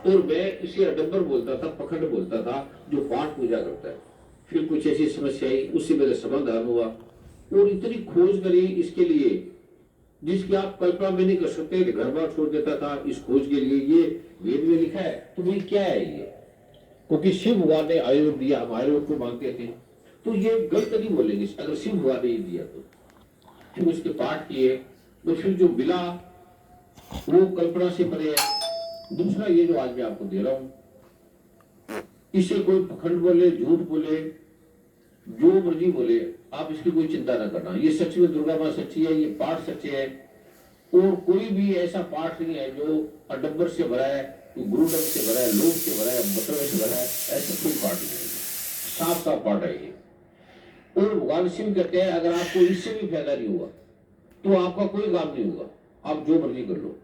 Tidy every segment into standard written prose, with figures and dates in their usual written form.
और मैं इसे अडम्बर बोलता था, पखंड बोलता था, जो पाठ पूजा करता है। फिर कुछ ऐसी समस्या आई, उससे मेरा समाधान हुआ और इतनी खोज करी इसके लिए जिसकी आप कल्पना भी नहीं कर सकते। घर बार छोड़ देता था इस खोज के लिए। ये वेद में लिखा है, तो भाई क्या है ये? क्योंकि शिव भगवान ने आयुर्वेद दिया, हम आयुर्वेद को मानते थे, तो ये गलत नहीं बोलेंगे अगर शिव भगवान ने दिया तो। फिर उसके पाठ किए, तो फिर जो मिला वो कल्पना से परे है। दूसरा ये जो आज मैं आपको दे रहा हूं, इसे कोई पखंड बोले, झूठ बोले, जो मर्जी बोले, आप इसकी कोई चिंता ना करना। ये सच में दुर्गा मां सच्ची है, ये पाठ सच्चे है। और कोई भी ऐसा पाठ नहीं है जो अडम्बर से भरा है, गुरुडम से भरा है, लोभ से भरा है, मतलब से भरा है, ऐसा कोई पाठ नहीं है। साफ साफ पाठ है ये। और भगवान शिव कहते हैं अगर आपको इससे भी फायदा नहीं हुआ तो आपका कोई काम नहीं होगा, आप जो मर्जी कर लो।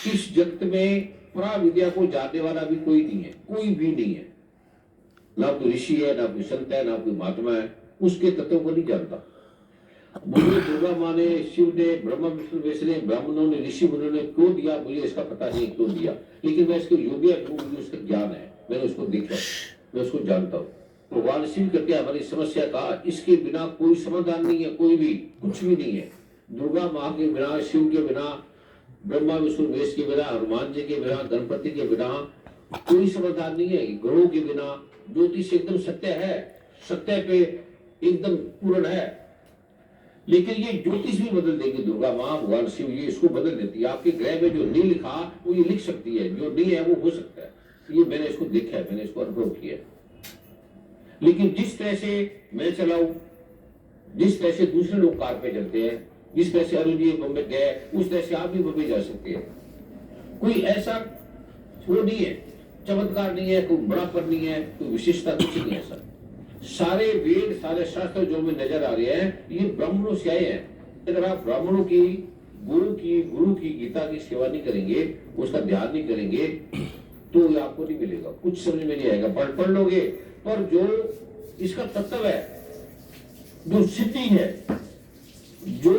इस जगत में परा विद्या को जानने वाला भी कोई नहीं है, कोई भी नहीं है। ना कोई ऋषि है, ना कोई संत है, ना कोई महात्मा है, उसके तत्व को नहीं जानता। मुझे दुर्गा माँ ने, शिव ने, ब्रह्मा विष्णु महेश ने, ब्राह्मणों ने, ऋषि मुनियों ने क्यों दिया मुझे इसका पता नहीं क्यों दिया, लेकिन मैं इसके योग्य हूँ, मुझे उसका ज्ञान है, मैंने उसको देखा, मैं उसको जानता हूँ। भगवान शिव कहते हैं हमारी समस्या का इसके बिना कोई समाधान नहीं है, कोई भी कुछ भी नहीं है। दुर्गा माँ के बिना, शिव के बिना, ब्रह्मा विष्णु महेश के बिना, हनुमान जी के बिना, गणपति के बिना कोई समाधान नहीं है। ग्रहों के बिना ज्योतिष एकदम सत्य है, सत्य पे एकदम पूर्ण है। लेकिन ये ज्योतिष भी बदल देगी दुर्गा माँ, भगवान शिव, ये इसको बदल देती है। आपके ग्रह में जो नहीं लिखा वो ये लिख सकती है, जो नहीं है वो हो सकता है। ये मैंने इसको देखा है, मैंने इसको अनुभव किया है। लेकिन जिस तरह से मैं चलाऊं, जिस तरह से दूसरे लोग कार पे चलते हैं, जिस तरह से अरुण जी बम्बे गए, उस तरह से आप भी बम्बे जा सकते हैं। कोई ऐसा वो नहीं है, चमत्कार नहीं है, कोई बड़ापन नहीं है, कोई विशेषता कुछ नहीं है। ऐसा सारे वेद, सारे शास्त्र जो में नजर आ रहे हैं, ये ब्राह्मणों से आए हैं। अगर आप ब्राह्मणों की, गुरु की गीता की सेवा नहीं करेंगे, उसका ध्यान नहीं करेंगे, तो ये आपको नहीं मिलेगा, कुछ समझ में नहीं आएगा। पढ़ लोगे, पर जो इसका तत्व है, जो सिद्धि है, जो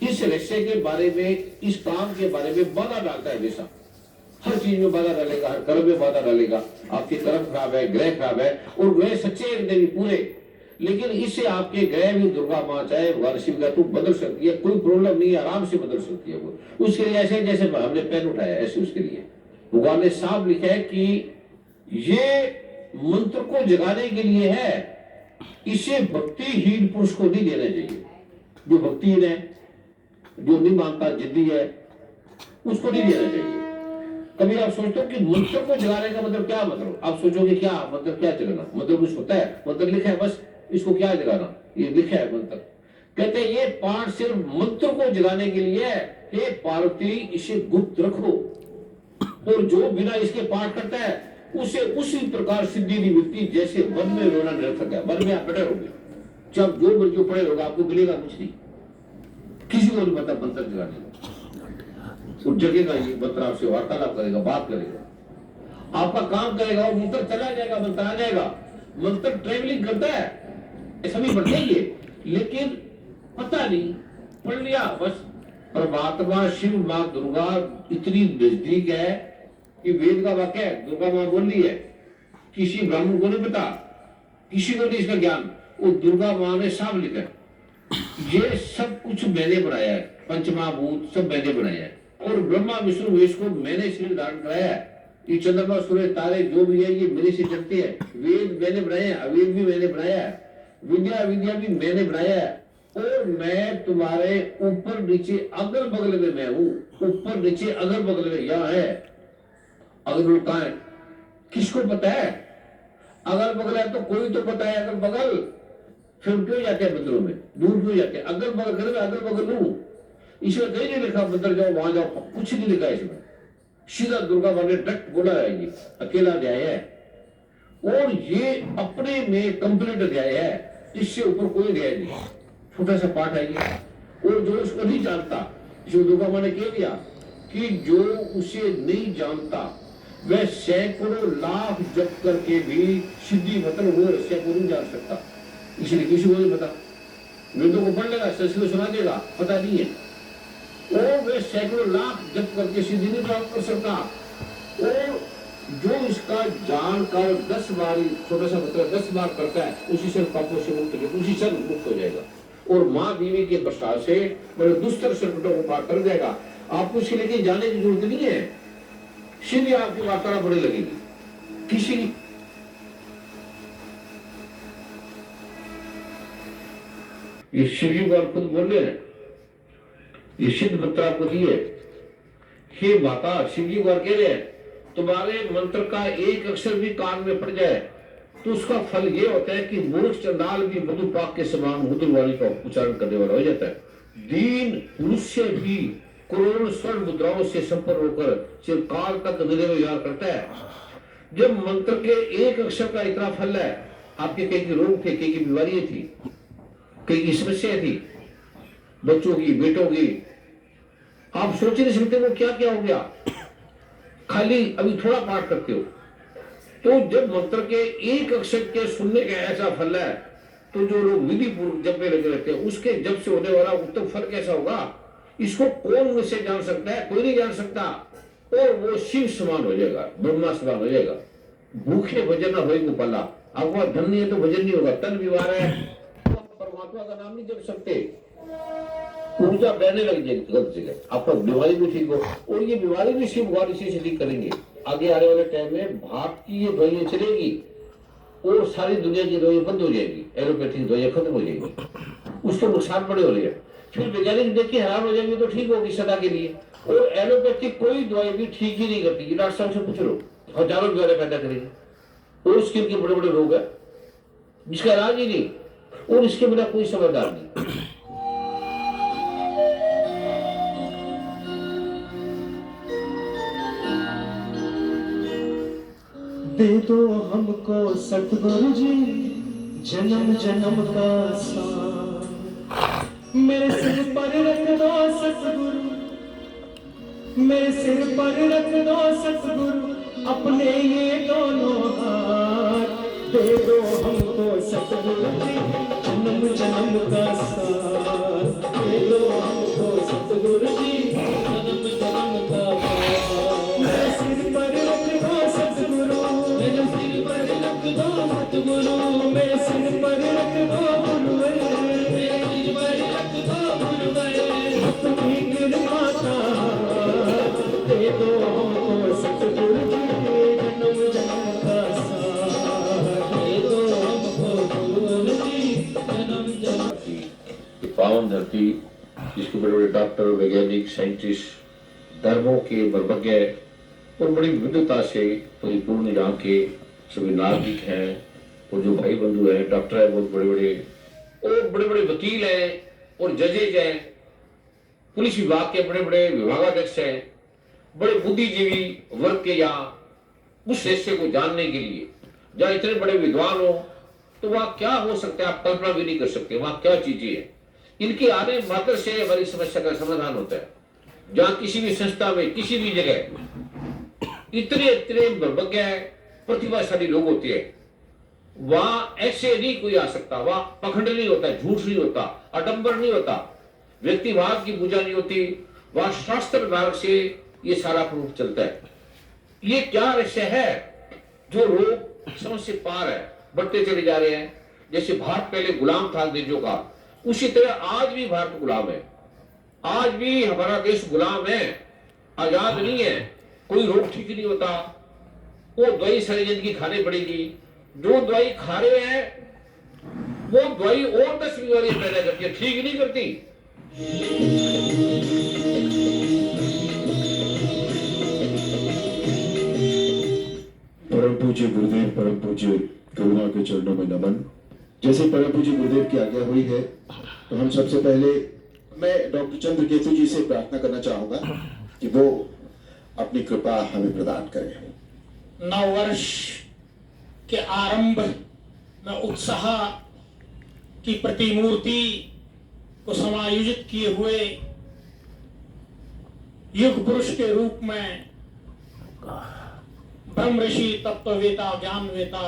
इस रहस्य के बारे में, इस काम के बारे में बाधा डालता है, हमेशा हर चीज में बाधा डालेगा, हर कर्म में बाधा डालेगा। आपके कर्म खराब है, ग्रह खराब है, और ग्रह सच्चे हैं देवी पूरे, लेकिन इससे आपके ग्रह भी दुर्गा माँ चाहे भगवान शिव का तू बदल सकती है, कोई प्रॉब्लम नहीं है, आराम से बदल सकती है वो। उसके लिए ऐसे जैसे हमने पेन उठाया ऐसे उसके लिए भगवान ने साफ लिखा है कि ये मंत्र को जगाने के लिए है, इसे भक्तिहीन पुरुष को नहीं देना चाहिए। जो भक्तिहीन है, जो नहीं मानता, जिद्दी है, उसको नहीं देना चाहिए। कभी आप सोचते हो कि मंत्र को जगाने का मतलब क्या? मतलब आप सोचोगे क्या मतलब, क्या जगाना मतलब कुछ होता है? मंत्र लिखा है, बस इसको क्या जगाना, ये लिखा है मंत्र। कहते हैं ये पाठ सिर्फ मंत्र को जगाने के लिए है। हे पार्वती, इसे गुप्त रखो, और जो बिना इसके पाठ करता है उसे उसी प्रकार सिद्धि नहीं मिलती जैसे वन में रोना निरर्थक है। वन में आप बैठे रहोगे, जब जो मर्जी पड़े रहोगे, आपको मिलेगा कुछ नहीं, किसी को नहीं पता मंत्र जगाने का। उस जगह का ये मंत्र आपसे वार्तालाप करेगा, बात करेगा, आपका काम करेगा, और मंत्र चला जाएगा, मंत्र आ जाएगा। मंत्र ट्रेवलिंग करता है, सभी बढ़ते ही है, लेकिन पता नहीं, पढ़ लिया बस। परमात्मा शिव मां दुर्गा इतनी नजदीक है कि वेद का वाक्य है, दुर्गा मां बोल रही है, किसी ब्राह्मण को नहीं पता, किसी को नहीं इसका ज्ञान। वो दुर्गा मां ने साफ लिखा है, ये सब कुछ मैंने बनाया है, पंचमहाभूत सब मैंने बनाया है, और ब्रह्मा विष्णु महेश को मैंने शरीर धारण कराया है। ये चंद्रमा सूर्य तारे जो भी है ये मेरे से चलते हैं। वेद मैंने बनाए हैं, अवेद भी मैंने बनाया है, विद्या भी मैंने बनाया है, और मैं तुम्हारे ऊपर नीचे अगल बगल में मैं हूँ। ऊपर नीचे अगल बगल में यहाँ है, अगल बगल कहाँ है किसको पता है? अगल बगल है तो कोई तो पता है अगल बगल, फिर क्यों जाते हैं मंदिरों में, दूर क्यों जाते हैं? अगल बगल कर, अगल बगल हूँ, इसमें कहीं नहीं लिखा मंदिर जाओ वहां जाओ, कुछ नहीं लिखा इसमें। सीधा दुर्गा मां ने डायरेक्ट बोला है, ये अकेला अध्याय है, और ये अपने में कंप्लीट अध्याय है, इससे ऊपर कोई अध्याय नहीं। छोटा सा पाठ है ये, और जो उसको नहीं जानता, जो दुर्गा मां ने कह दिया कि जो उसे नहीं जानता वह सैकड़ों लाख जप करके भी सिद्धि मतलब वो रहस्य को नहीं जान सकता। इसलिए किसी को नहीं पता, वेदों को पढ़ लेगा, संस्कृत सुना देगा, पता नहीं है। और वे सैकड़ों लाख जब करके सिद्धि नहीं प्राप्त कर सकता। और जो इसका जानकर 10 बार, छोटा सा मतलब 10 बार करता है, उसी से पापों से मुक्त, उसी से मुक्त हो जाएगा और माँ देवी के प्रसाद से बड़े दुस्तर संकटों को पार कर जाएगा। आपको इसके लिए जाने की जरूरत नहीं है, सीधी आपकी वार्ता बड़ी लगेगी। किसी ये शिव जी को खुद बोल रहे हैं, ये सिद्ध मंत्र आपको दिए, हे माता शिव जी को कह रहे हैं तुम्हारे मंत्र का एक अक्षर भी कान में पड़ जाए तो उसका फल ये होता है कि मूर्ख चंडाल भी मधुपाक के समान मधुर वाणी का उच्चारण करने वाला हो जाता है। दीन पुरुष से भी करोड़ स्वर्ण मुद्राओं से संपन्न होकर चिरकाल तक हृदय में विहार करता है। जब मंत्र के एक अक्षर का इतना फल है, आपके कई के रोग थे, कई की बीमारियां थी, कई की समस्या थी, बच्चों की, बेटों की, आप सोच नहीं सकते वो क्या क्या हो गया, खाली अभी थोड़ा पाठ करते हो। तो जब मंत्र के एक अक्षर के सुनने का ऐसा फल है, तो जो लोग विधि पूर्वक जपने लगे रहते हैं उसके जब से होने वाला उत्तम फल कैसा होगा, इसको कौन मुझसे जान सकता है? कोई नहीं जान सकता। और वो शिव समान हो जाएगा, ब्रह्मा समान हो जाएगा। भूखे भजन न होए गोपाला, आपका धन नहीं है तो भजन नहीं होगा, तन बीमार है तो आप परमात्मा का नाम नहीं जप सकते, ऊर्जा बहने लग जाएगी गलत जगह, आपका बीमारी भी ठीक हो। और ये बीमारी भी शिव भगवान इसी से ठीक करेंगे। आगे आने वाले टाइम में भाप की ये दवाइयां चलेगी और सारी दुनिया की दवाइयां बंद हो जाएगी, एलोपैथिक दवाइयां खत्म हो जाएगी, उसको नुकसान बड़े हो रहे हैं। फिर वैज्ञानिक देख के हैरान हो जाएंगे तो ठीक होगी सदा के लिए। और एलोपैथिक कोई दवाई भी ठीक ही नहीं करती, डॉक्टर साहब से पूछ लो, हजारों बीमारियां पैदा करेगी। और स्किन के बड़े बड़े रोग है जिसका इलाज ही नहीं, और इसके बिना कोई समाधान नहीं। दे दो हमको सतगुरु जी जन्म जन्म का साथ, मेरे सिर पर रख दो सतगुरु, मेरे सिर पर रख दो सतगुरु अपने ये दोनों हाथ। दे दो हमको सतगुरु जी जन्म जन्म का साथ, दे दो हमको सतगुरु जी जन्म जन्म का साथ। मेरे सिर पर रख दो सतगुरु, मेरे सिर पर रख दो सतगुरु, मेरे सिर पर रख दो गुरुवर, मेरे सिर पर रख दो गुरुवर, अपनी कृपा का दे दो हमको सतगुरु जी जन्म जन्म का साथ, दे दो हमको गुरुवर जी जन्म जन्म। पावन धरती जिसको बड़े बड़े डॉक्टर, वैज्ञानिक, साइंटिस्ट, धर्मों के मर्मज्ञ और बड़ी विविधता से परिपूर्ण यहाँ के सभी नागरिक हैं, और जो भाई बंधु हैं, डॉक्टर हैं बहुत बड़े बड़े, और बड़े बड़े वकील हैं और जजेज हैं, पुलिस विभाग के बड़े बड़े विभागाध्यक्ष हैं, बड़े बुद्धिजीवी वर्ग के यहाँ उस रहस्य को जानने के लिए जहाँ इतने बड़े विद्वान हो, तो वहाँ क्या हो सकता है आप कल्पना भी नहीं कर सकते, वहाँ क्या चीजें हैं। इनके आने मात्र से हमारी समस्या का समाधान होता है। जहाँ किसी भी संस्था में, किसी भी जगह इतने इतने मर्मज्ञ प्रतिभाशाली लोग होते हैं, वहां ऐसे नहीं कोई आ सकता, वहां पखंड नहीं होता, झूठ नहीं होता, आडंबर नहीं होता, व्यक्तिवाद की पूजा नहीं होती, वहां शास्त्र मार्ग से ये सारा प्रूफ चलता है। ये क्या रहस्य है जो लोग समझ से पार है, बढ़ते चले जा रहे हैं। जैसे भारत पहले गुलाम था अंग्रेजों का, उसी तरह आज भी भारत गुलाम है, आज भी हमारा देश गुलाम है, आजाद नहीं है। कोई रोग ठीक नहीं होता, वो दवाई सारी जिंदगी खाने पड़ेगी, जो दवाई खा रहे हैं वो दवाई और 10 बीमारियां पैदा करती है, ठीक नहीं करती। परम पूज्य गुरुदेव, परम पूज्य करुणा के चरणों में नमन। जैसे परम पूज्य गुरुदेव की आज्ञा हुई है, तो हम सबसे पहले मैं डॉक्टर चंद्रकेतु जी से प्रार्थना करना चाहूंगा कि वो अपनी कृपा हमें प्रदान करें। नव वर्ष के आरंभ में उत्साह की प्रतिमूर्ति को समायोजित किए हुए युग पुरुष के रूप में ब्रह्म ऋषि, तत्ववेता, ज्ञानवेता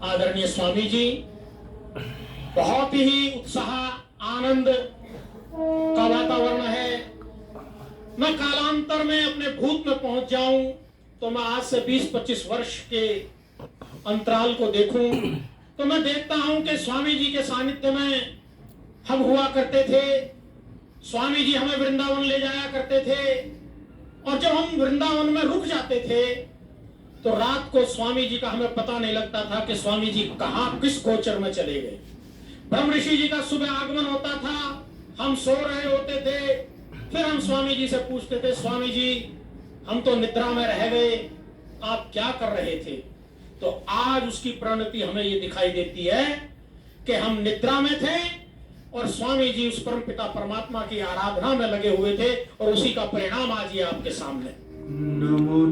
आदरणीय स्वामी जी बहुत ही उत्साह, आनंद का वातावरण है, मैं कालांतर में अपने भूत में पहुंच जाऊं तो मैं आज से 20-25 वर्ष के अंतराल को देखूं तो मैं देखता हूं कि स्वामी जी के सानिध्य में हम हुआ करते थे। स्वामी जी हमें वृंदावन ले जाया करते थे और जब हम वृंदावन में रुक जाते थे तो रात को स्वामी जी का हमें पता नहीं लगता था कि स्वामी जी कहां किस गोचर में चले गए। ब्रह्म ऋषि जी का सुबह आगमन होता था, हम सो रहे होते थे, फिर हम स्वामी जी से पूछते थे, स्वामी जी हम तो निद्रा में रह गए, आप क्या कर रहे थे? तो आज उसकी परिणति हमें ये दिखाई देती है कि हम निद्रा में थे और स्वामी जी उस परम पिता परमात्मा की आराधना में लगे हुए थे और उसी का परिणाम आज ये आपके सामने। नमो